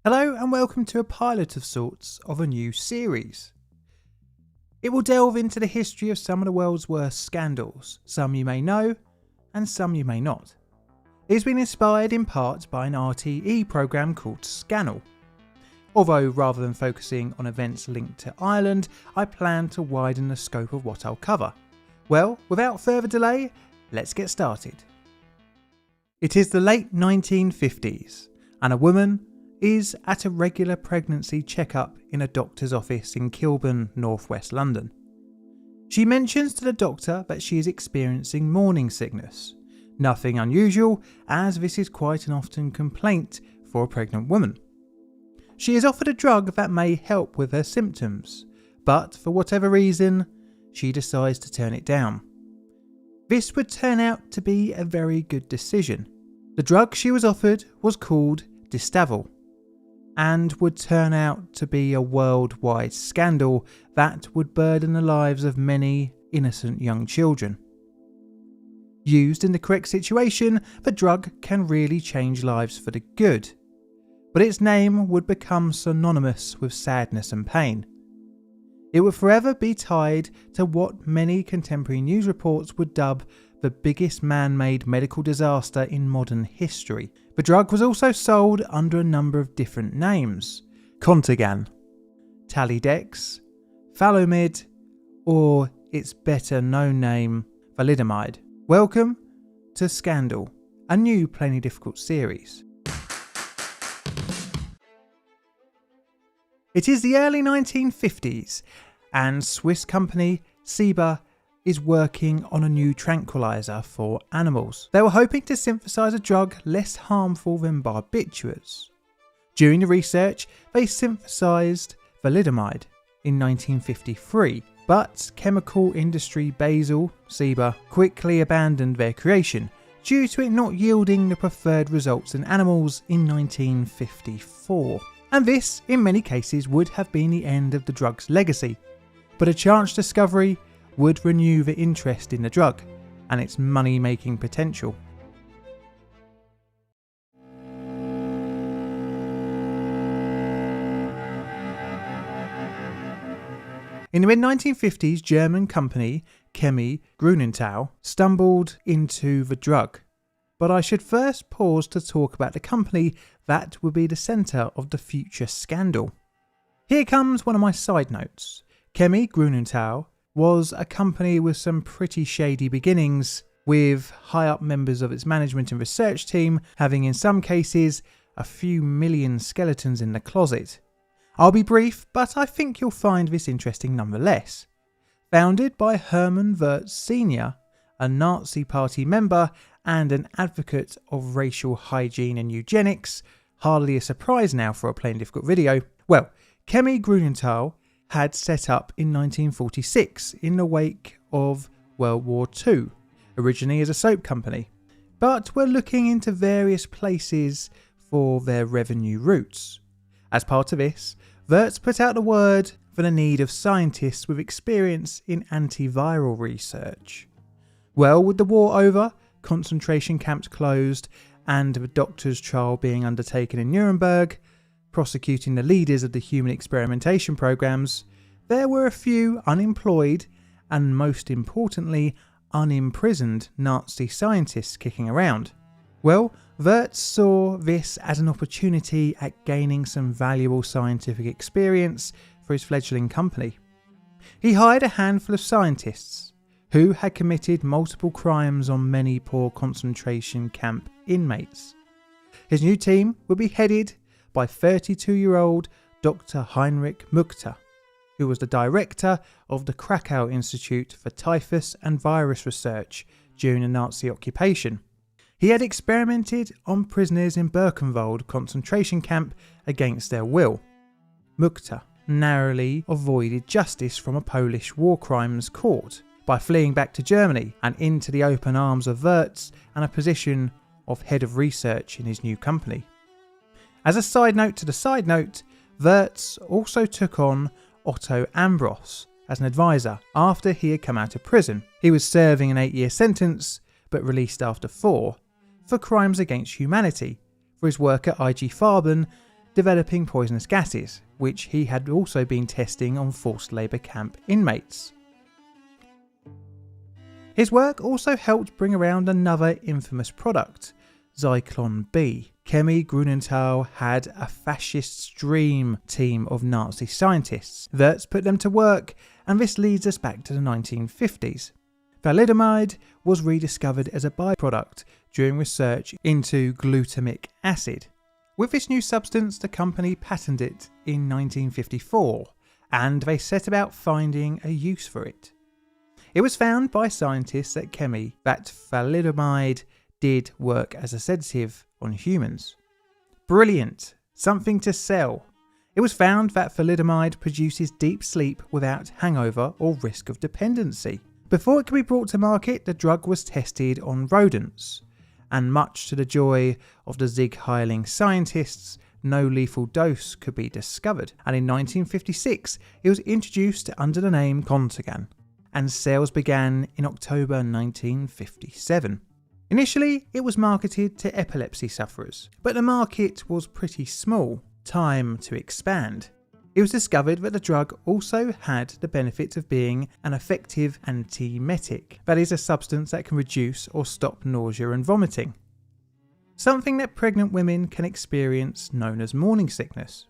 Hello and welcome to a pilot of sorts of a new series. It will delve into the history of some of the world's worst scandals, some you may know and some you may not. It has been inspired in part by an RTE programme called Scannel. Although rather than focusing on events linked to Ireland, I plan to widen the scope of what I'll cover. Well, without further delay, let's get started. It is the late 1950s and a woman is at a regular pregnancy checkup in a doctor's office in Kilburn, northwest London. She mentions to the doctor that she is experiencing morning sickness. Nothing unusual, as this is quite an often complaint for a pregnant woman. She is offered a drug that may help with her symptoms, but for whatever reason, she decides to turn it down. This would turn out to be a very good decision. The drug she was offered was called Distaval, and would turn out to be a worldwide scandal that would burden the lives of many innocent young children. Used in the correct situation, the drug can really change lives for the good, but its name would become synonymous with sadness and pain. It would forever be tied to what many contemporary news reports would dub the biggest man-made medical disaster in modern history. The drug was also sold under a number of different names: Contergan, Thalidomide, Thalidomide, or its better known name, Thalidomide. Welcome to Scandal, a new Plainly Difficult series. It is the early 1950s and Swiss company Ciba is working on a new tranquilizer for animals. They were hoping to synthesize a drug less harmful than barbiturates. During the research, they synthesized thalidomide in 1953, but chemical industry Basel, Ciba, quickly abandoned their creation due to it not yielding the preferred results in animals in 1954. And this, in many cases, would have been the end of the drug's legacy. But a chance discovery would renew the interest in the drug and its money-making potential. In the mid-1950s, German company Chemie Grünenthal stumbled into the drug. But I should first pause to talk about the company that would be the centre of the future scandal. Here comes one of my side notes. Chemie Grünenthal was a company with some pretty shady beginnings, with high-up members of its management and research team having in some cases a few million skeletons in the closet. I'll be brief, but I think you'll find this interesting nonetheless. Founded by Hermann Wirtz Sr., a Nazi Party member and an advocate of racial hygiene and eugenics, hardly a surprise now for a Plain Difficult video. Well, Chemie Grünenthal had set up in 1946 in the wake of World War II, originally as a soap company, but were looking into various places for their revenue routes. As part of this, Wirtz put out the word for the need of scientists with experience in antiviral research. Well, with the war over, concentration camps closed, and the doctor's trial being undertaken in Nuremberg, prosecuting the leaders of the human experimentation programs, there were a few unemployed and, most importantly, unimprisoned Nazi scientists kicking around. Well, Wirtz saw this as an opportunity at gaining some valuable scientific experience for his fledgling company. He hired a handful of scientists who had committed multiple crimes on many poor concentration camp inmates. His new team would be headed by 32-year-old Dr. Heinrich Muchter, who was the director of the Krakow Institute for Typhus and Virus Research during the Nazi occupation. He had experimented on prisoners in Birkenwald concentration camp against their will. Muchter narrowly avoided justice from a Polish war crimes court by fleeing back to Germany and into the open arms of Wirtz and a position of head of research in his new company. As a side note to the side note, Wirtz also took on Otto Ambros as an advisor after he had come out of prison. He was serving an 8-year sentence but released after 4 for crimes against humanity for his work at IG Farben developing poisonous gases, which he had also been testing on forced labour camp inmates. His work also helped bring around another infamous product, Zyklon B. Chemie Grunenthal had a fascist dream team of Nazi scientists that put them to work, and this leads us back to the 1950s. Thalidomide was rediscovered as a byproduct during research into glutamic acid. With this new substance, the company patented it in 1954, and they set about finding a use for it. It was found by scientists at Chemie that thalidomide did work as a sedative on humans. Brilliant! Something to sell. It was found that thalidomide produces deep sleep without hangover or risk of dependency. Before it could be brought to market, the drug was tested on rodents, and much to the joy of the Zig Heiling scientists, no lethal dose could be discovered, and in 1956 it was introduced under the name Contagan, and sales began in October 1957. Initially, it was marketed to epilepsy sufferers, but the market was pretty small. Time to expand. It was discovered that the drug also had the benefit of being an effective antiemetic, that is, a substance that can reduce or stop nausea and vomiting. Something that pregnant women can experience, known as morning sickness.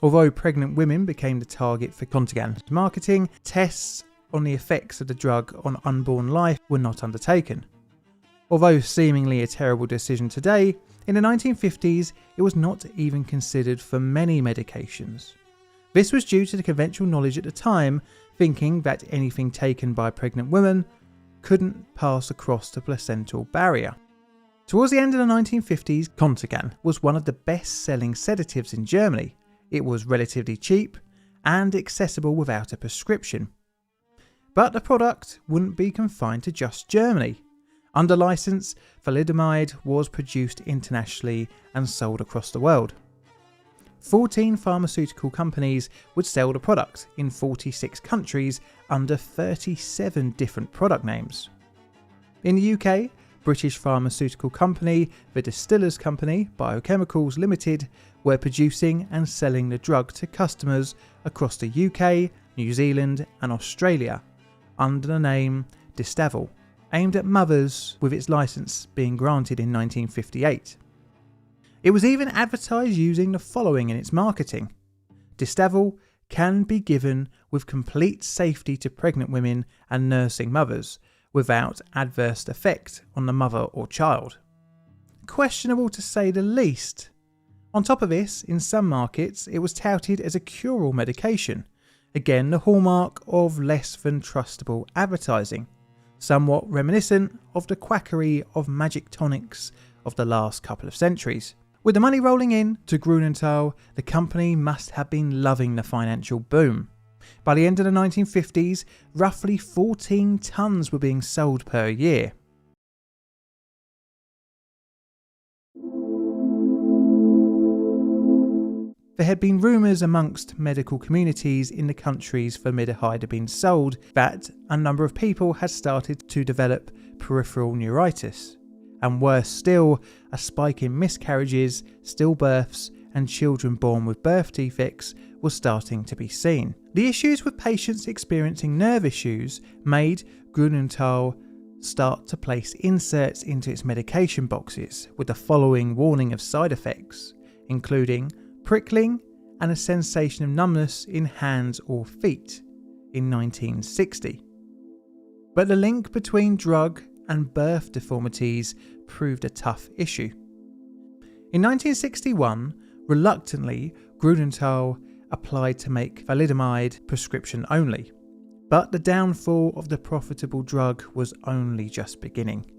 Although pregnant women became the target for Contagan's marketing, tests on the effects of the drug on unborn life were not undertaken. Although seemingly a terrible decision today, in the 1950s it was not even considered for many medications. This was due to the conventional knowledge at the time, thinking that anything taken by a pregnant woman couldn't pass across the placental barrier. Towards the end of the 1950s, Contagan was one of the best-selling sedatives in Germany. It was relatively cheap and accessible without a prescription. But the product wouldn't be confined to just Germany. Under license, thalidomide was produced internationally and sold across the world. 14 pharmaceutical companies would sell the product in 46 countries under 37 different product names. In the UK, British pharmaceutical company, the Distillers Company, Biochemicals Limited, were producing and selling the drug to customers across the UK, New Zealand and Australia under the name Distavel, aimed at mothers, with its license being granted in 1958. It was even advertised using the following in its marketing: Distavel can be given with complete safety to pregnant women and nursing mothers without adverse effect on the mother or child. Questionable to say the least. On top of this, in some markets it was touted as a cure-all medication, again the hallmark of less than trustable advertising, somewhat reminiscent of the quackery of magic tonics of the last couple of centuries. With the money rolling in to Grunenthal, the company must have been loving the financial boom. By the end of the 1950s, roughly 14 tons were being sold per year. There had been rumours amongst medical communities in the countries thalidomide had been sold that a number of people had started to develop peripheral neuritis, and worse still, a spike in miscarriages, stillbirths and children born with birth defects was starting to be seen. The issues with patients experiencing nerve issues made Grunenthal start to place inserts into its medication boxes with the following warning of side effects, including prickling and a sensation of numbness in hands or feet in 1960. But the link between drug and birth deformities proved a tough issue. In 1961, reluctantly, Grunenthal applied to make thalidomide prescription only, but the downfall of the profitable drug was only just beginning.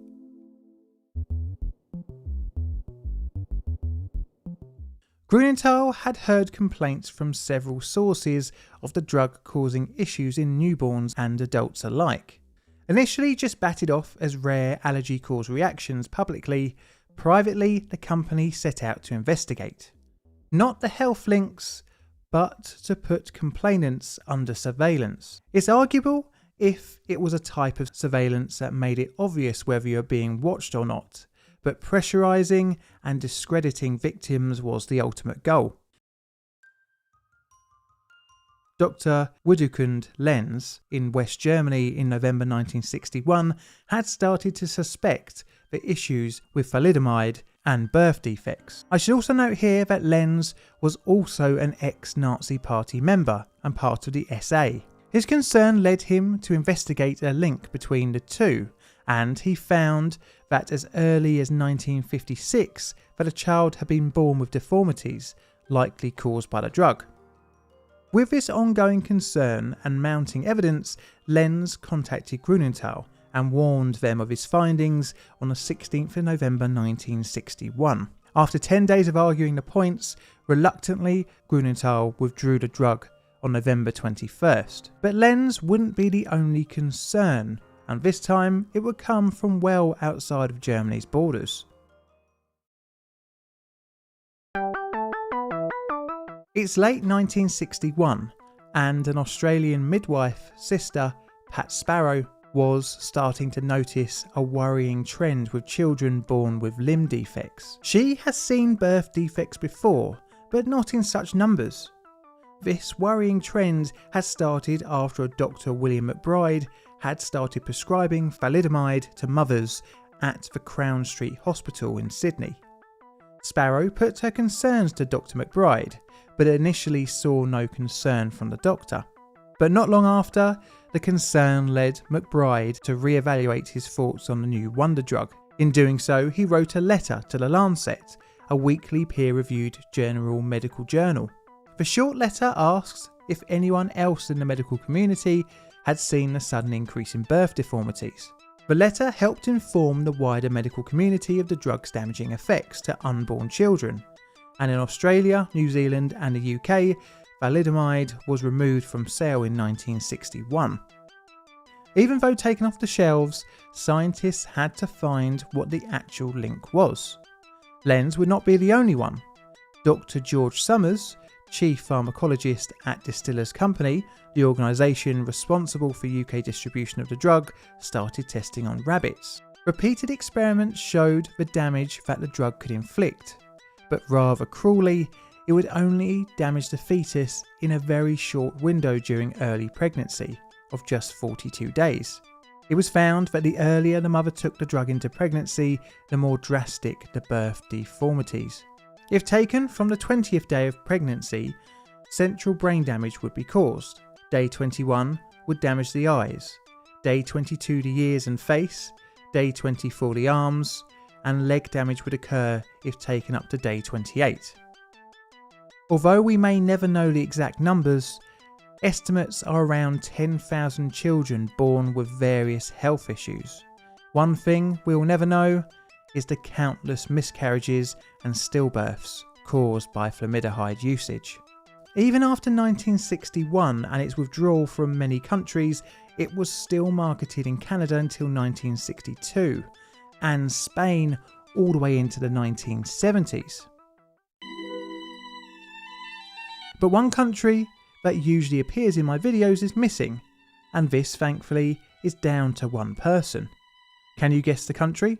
Grunenthal had heard complaints from several sources of the drug causing issues in newborns and adults alike. Initially just batted off as rare allergy-caused reactions publicly, privately the company set out to investigate. Not the health links, but to put complainants under surveillance. It's arguable if it was a type of surveillance that made it obvious whether you're being watched or not, but pressurising and discrediting victims was the ultimate goal. Dr. Widukind Lenz in West Germany in November 1961 had started to suspect the issues with thalidomide and birth defects. I should also note here that Lenz was also an ex-Nazi Party member and part of the SA. His concern led him to investigate a link between the two, and he found that as early as 1956 that a child had been born with deformities, likely caused by the drug. With this ongoing concern and mounting evidence, Lenz contacted Grunenthal and warned them of his findings on the 16th of November 1961. After 10 days of arguing the points, reluctantly Grunenthal withdrew the drug on November 21st. But Lenz wouldn't be the only concern, and this time it would come from well outside of Germany's borders. It's late 1961 and an Australian midwife sister, Pat Sparrow, was starting to notice a worrying trend with children born with limb defects. She has seen birth defects before, but not in such numbers. This worrying trend had started after a Dr. William McBride had started prescribing thalidomide to mothers at the Crown Street Hospital in Sydney. Sparrow put her concerns to Dr. McBride, but initially saw no concern from the doctor. But not long after, the concern led McBride to re-evaluate his thoughts on the new wonder drug. In doing so, he wrote a letter to The Lancet, a weekly peer-reviewed general medical journal. The short letter asks if anyone else in the medical community had seen the sudden increase in birth deformities. The letter helped inform the wider medical community of the drug's damaging effects to unborn children, and in Australia, New Zealand and the UK, thalidomide was removed from sale in 1961. Even though taken off the shelves, scientists had to find what the actual link was. Lenz would not be the only one. Dr. George Summers, chief pharmacologist at Distillers Company, the organisation responsible for UK distribution of the drug, started testing on rabbits. Repeated experiments showed the damage that the drug could inflict, but rather cruelly, it would only damage the fetus in a very short window during early pregnancy of just 42 days. It was found that the earlier the mother took the drug into pregnancy, the more drastic the birth deformities. If taken from the 20th day of pregnancy, central brain damage would be caused. Day 21 would damage the eyes, day 22 the ears and face, day 24 the arms, and leg damage would occur if taken up to day 28. Although we may never know the exact numbers, estimates are around 10,000 children born with various health issues. One thing we will never know is the countless miscarriages and stillbirths caused by formaldehyde usage. Even after 1961 and its withdrawal from many countries, it was still marketed in Canada until 1962, and Spain all the way into the 1970s. But one country that usually appears in my videos is missing, and this thankfully is down to one person. Can you guess the country?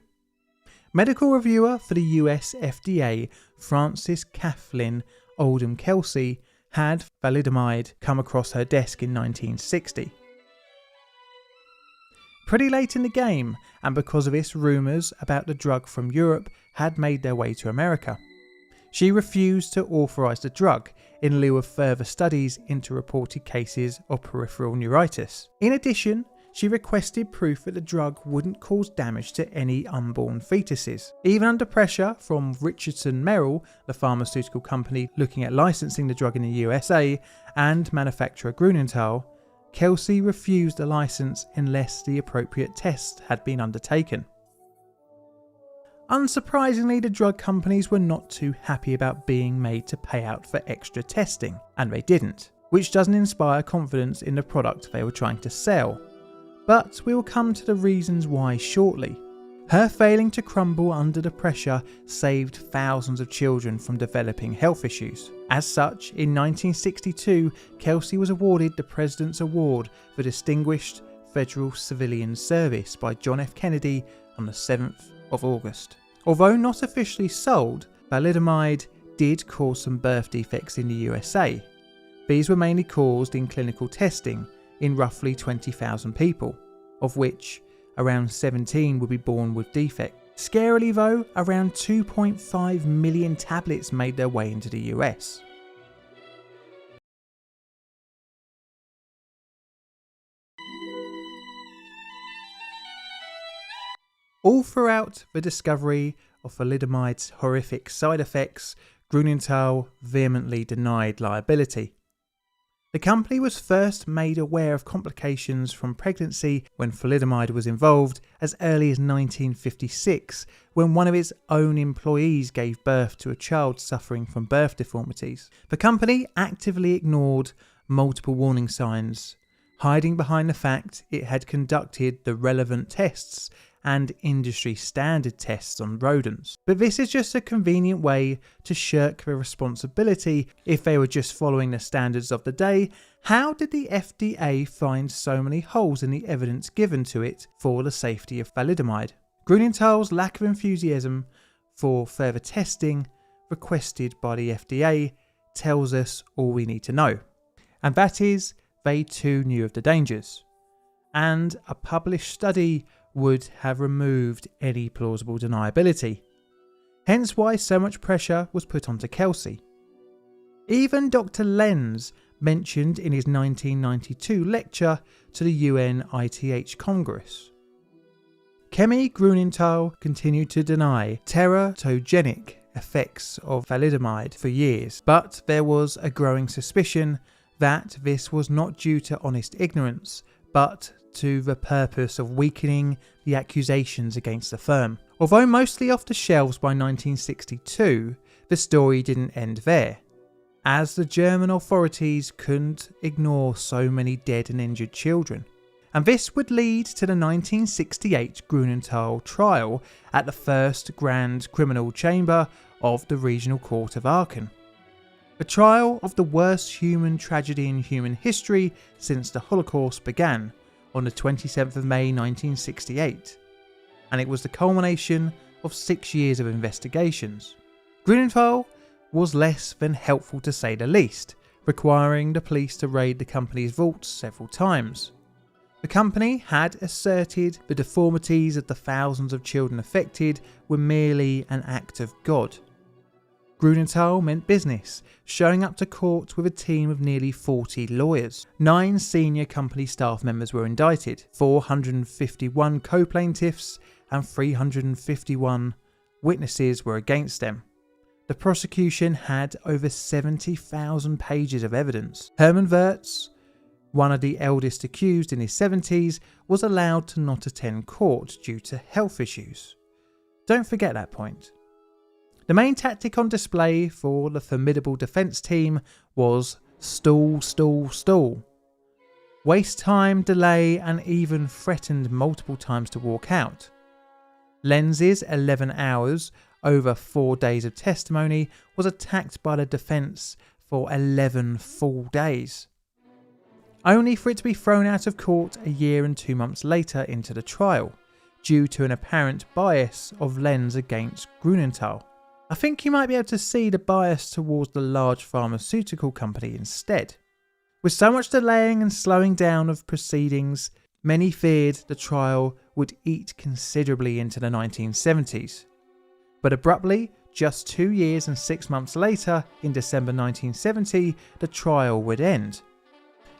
Medical reviewer for the US FDA, Frances Kathleen Oldham Kelsey, had thalidomide come across her desk in 1960. Pretty late in the game, and because of this, rumours about the drug from Europe had made their way to America. She refused to authorise the drug in lieu of further studies into reported cases of peripheral neuritis. In addition, she requested proof that the drug wouldn't cause damage to any unborn fetuses. Even under pressure from Richardson Merrill, the pharmaceutical company looking at licensing the drug in the USA, and manufacturer Grunenthal, Kelsey refused a license unless the appropriate tests had been undertaken. Unsurprisingly, the drug companies were not too happy about being made to pay out for extra testing, and they didn't, which doesn't inspire confidence in the product they were trying to sell. But we will come to the reasons why shortly. Her failing to crumble under the pressure saved thousands of children from developing health issues. As such, in 1962, Kelsey was awarded the President's Award for Distinguished Federal Civilian Service by John F. Kennedy on the 7th of August. Although not officially sold, thalidomide did cause some birth defects in the USA. These were mainly caused in clinical testing in roughly 20,000 people, of which around 17 would be born with defects. Scarily though, around 2.5 million tablets made their way into the US. All throughout the discovery of thalidomide's horrific side effects, Grunenthal vehemently denied liability. The company was first made aware of complications from pregnancy when thalidomide was involved as early as 1956, when one of its own employees gave birth to a child suffering from birth deformities. The company actively ignored multiple warning signs, hiding behind the fact it had conducted the relevant tests and industry standard tests on rodents. But this is just a convenient way to shirk the responsibility. If they were just following the standards of the day, how did the FDA find so many holes in the evidence given to it for the safety of thalidomide? Grunenthal's lack of enthusiasm for further testing requested by the FDA tells us all we need to know. And that is, they too knew of the dangers. And a published study would have removed any plausible deniability. Hence why so much pressure was put onto Kelsey. Even Dr. Lenz mentioned in his 1992 lecture to the UN ITH Congress. Kemi Grunenthal continued to deny teratogenic effects of thalidomide for years, but there was a growing suspicion that this was not due to honest ignorance, but to the purpose of weakening the accusations against the firm. Although mostly off the shelves by 1962, the story didn't end there, as the German authorities couldn't ignore so many dead and injured children. And this would lead to the 1968 Grunenthal trial at the First Grand Criminal Chamber of the Regional Court of Aachen. A trial of the worst human tragedy in human history since the Holocaust began on the 27th of May 1968, and it was the culmination of 6 years of investigations. Grunenthal was less than helpful to say the least, requiring the police to raid the company's vaults several times. The company had asserted the deformities of the thousands of children affected were merely an act of God. Grunenthal meant business, showing up to court with a team of nearly 40 lawyers. 9 senior company staff members were indicted, 451 co-plaintiffs and 351 witnesses were against them. The prosecution had over 70,000 pages of evidence. Hermann Wirtz, one of the eldest accused in his 70s, was allowed to not attend court due to health issues. Don't forget that point. The main tactic on display for the formidable defence team was stall, stall, stall. Waste time, delay, and even threatened multiple times to walk out. Lenz's 11 hours over 4 days of testimony was attacked by the defence for 11 full days, only for it to be thrown out of court a year and 2 months later into the trial, due to an apparent bias of Lenz against Grunenthal. I think you might be able to see the bias towards the large pharmaceutical company instead. With so much delaying and slowing down of proceedings, many feared the trial would eat considerably into the 1970s. But abruptly, just 2 years and 6 months later, in December 1970, the trial would end.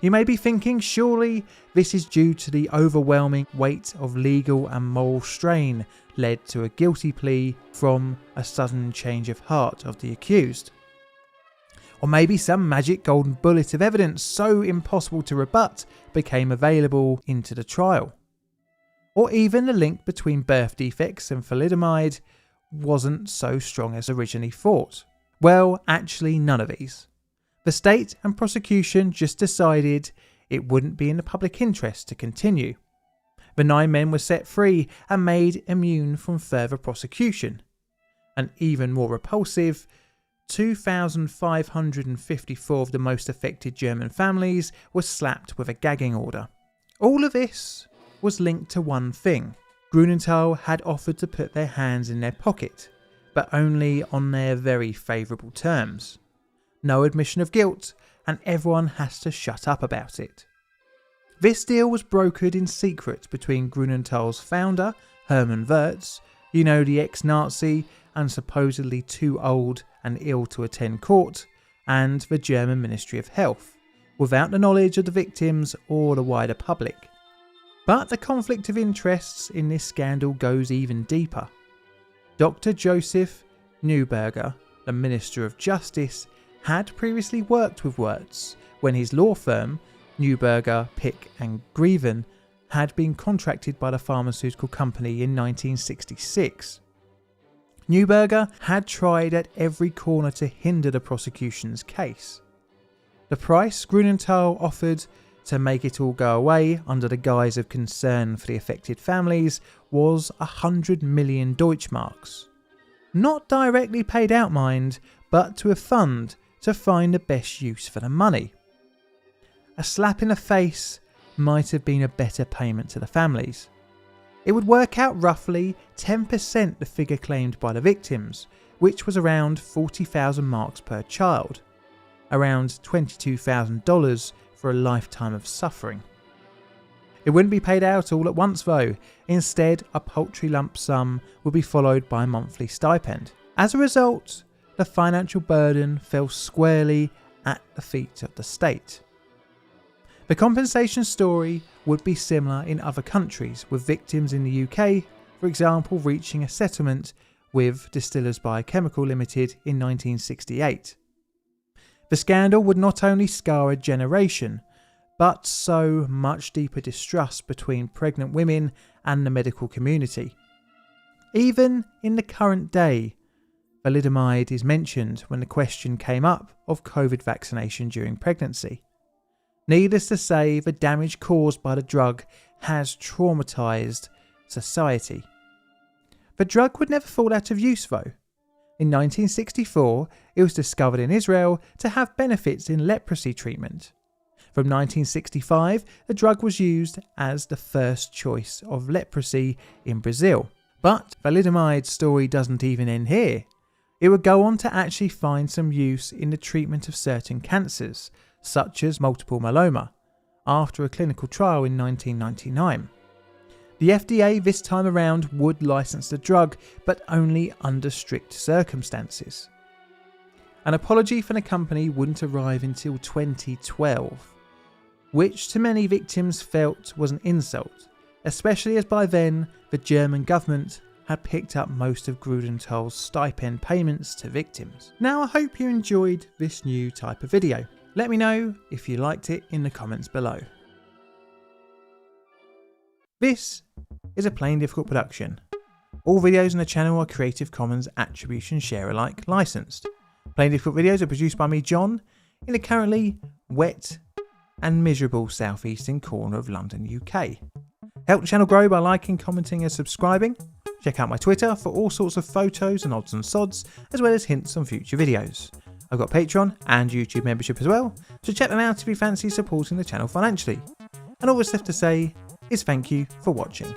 You may be thinking, surely this is due to the overwhelming weight of legal and moral strain led to a guilty plea from a sudden change of heart of the accused. Or maybe some magic golden bullet of evidence so impossible to rebut became available into the trial. Or even the link between birth defects and thalidomide wasn't so strong as originally thought. Well, actually none of these. The state and prosecution just decided it wouldn't be in the public interest to continue. The 9 men were set free and made immune from further prosecution. And even more repulsive, 2,554 of the most affected German families were slapped with a gagging order. All of this was linked to one thing: Grunenthal had offered to put their hands in their pocket, but only on their very favourable terms. No admission of guilt, and everyone has to shut up about it. This deal was brokered in secret between Grunenthal's founder, Hermann Wirtz, the ex-Nazi and supposedly too old and ill to attend court, and the German Ministry of Health, without the knowledge of the victims or the wider public. But the conflict of interests in this scandal goes even deeper. Dr. Joseph Neuberger, the Minister of Justice, had previously worked with Wirtz when his law firm, Neuberger, Pick and Greven, had been contracted by the pharmaceutical company in 1966. Neuberger had tried at every corner to hinder the prosecution's case. The price Grunenthal offered to make it all go away under the guise of concern for the affected families was 100 million Deutschmarks. Not directly paid out, mind, but to a fund to find the best use for the money. A slap in the face might have been a better payment to the families. It would work out roughly 10% the figure claimed by the victims, which was around 40,000 marks per child, around $22,000 for a lifetime of suffering. It wouldn't be paid out all at once though. Instead, a paltry lump sum would be followed by a monthly stipend. As a result, the financial burden fell squarely at the feet of the state. The compensation story would be similar in other countries, with victims in the UK, for example, reaching a settlement with Distillers Biochemical Limited in 1968. The scandal would not only scar a generation, but sow much deeper distrust between pregnant women and the medical community. Even in the current day, thalidomide is mentioned when the question came up of COVID vaccination during pregnancy. Needless to say, the damage caused by the drug has traumatised society. The drug would never fall out of use though. In 1964, it was discovered in Israel to have benefits in leprosy treatment. From 1965, the drug was used as the first choice of leprosy in Brazil. But thalidomide's story doesn't even end here. It would go on to actually find some use in the treatment of certain cancers, such as multiple myeloma, after a clinical trial in 1999. The FDA this time around would license the drug, but only under strict circumstances. An apology from the company wouldn't arrive until 2012, which to many victims felt was an insult, especially as by then the German government had picked up most of Grunenthal's stipend payments to victims. Now I hope you enjoyed this new type of video. Let me know if you liked it in the comments below. This is a Plain Difficult production. All videos on the channel are Creative Commons Attribution Share Alike licensed. Plain Difficult videos are produced by me, John, in the currently wet and miserable southeastern corner of London, UK. Help the channel grow by liking, commenting and subscribing. Check out my Twitter for all sorts of photos and odds and sods, as well as hints on future videos. I've got Patreon and YouTube membership as well, so check them out if you fancy supporting the channel financially. And all that's left to say is thank you for watching.